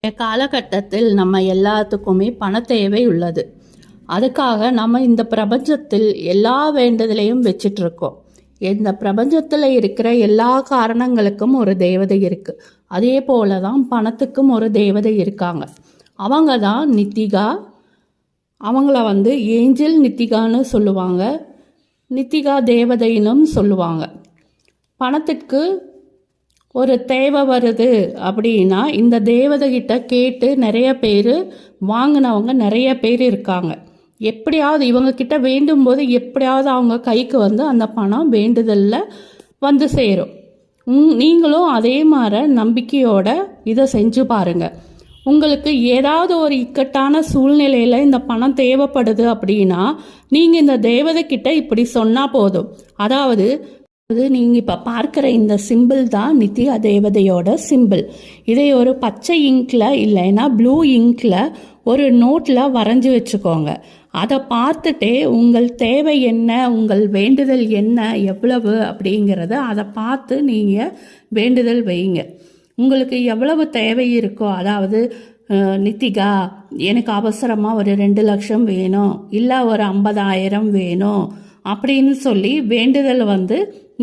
காலகட்டத்தில் நம்ம எல்லாத்துக்குமே பண தேவை உள்ளது. அதுக்காக நம்ம இந்த பிரபஞ்சத்தில் எல்லா வேண்டுதலையும் வச்சிட்டு இருக்கோம். இந்த பிரபஞ்சத்தில் இருக்கிற எல்லா காரணங்களுக்கும் ஒரு தேவதை இருக்கு. அதே போல தான் பணத்துக்கும் ஒரு தேவதை இருக்காங்க. அவங்க தான் நித்திகா. அவங்கள ஏஞ்சல் நித்திகான்னு சொல்லுவாங்க, நித்திகா தேவதைன்னு சொல்லுவாங்க. பணத்துக்கு ஒரு தேவை வருது அப்படின்னா இந்த தேவதைகிட்ட கேட்டு நிறைய பேர் வாங்கினவங்க நிறைய பேர் இருக்காங்க. எப்படியாவது இவங்க கிட்ட வேண்டும் போது எப்படியாவது அவங்க கைக்கு அந்த பணம் வேண்டுதலில் சேரும். நீங்களும் அதே மாதிரி நம்பிக்கையோட இதை செஞ்சு பாருங்க. உங்களுக்கு ஏதாவது ஒரு இக்கட்டான சூழ்நிலையில் இந்த பணம் தேவைப்படுது அப்படின்னா நீங்கள் இந்த தேவதை கிட்ட இப்படி சொன்னால் போதும். அதாவது நீங்கள் இப்போ பார்க்குற இந்த சிம்பிள் தான் நித்தியா தேவதையோட சிம்பிள். இதை ஒரு பச்சை இங்கில் இல்லைன்னா ப்ளூ இங்கில் ஒரு நோட்டில் வரைஞ்சி வச்சுக்கோங்க. அதை பார்த்துட்டே உங்கள் தேவை என்ன, உங்கள் வேண்டுதல் என்ன, எவ்வளவு அப்படிங்கிறத அதை பார்த்து நீங்கள் வேண்டுதல் வைங்க. உங்களுக்கு எவ்வளவு தேவை இருக்கோ, அதாவது நித்திகா எனக்கு அவசரமாக ஒரு 2 லட்சம் வேணும், இல்லை ஒரு 50,000 வேணும் அப்படின்னு சொல்லி வேண்டுதல்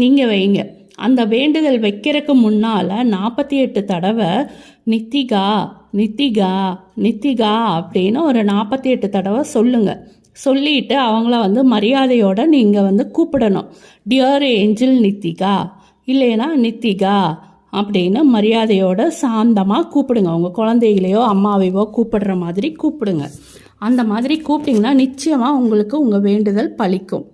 நீங்கள் வைங்க. அந்த வேண்டுதல் வைக்கிறதுக்கு முன்னால் 48 தடவை நித்திகா நித்திகா நித்திகா அப்படின்னு ஒரு 48 தடவை சொல்லுங்கள். சொல்லிட்டு அவங்கள மரியாதையோடு நீங்கள் கூப்பிடணும். டியர் ஏஞ்சல் நித்திகா, இல்லைன்னா நித்திகா அப்படின்னு மரியாதையோட சாந்தமாக கூப்பிடுங்க. உங்கள் குழந்தைகளையோ அம்மாவையோ கூப்பிடுற மாதிரி கூப்பிடுங்க. அந்த மாதிரி கூப்பிட்டிங்கன்னா நிச்சயமாக உங்களுக்கு உங்கள் வேண்டுதல் பலிக்கும்.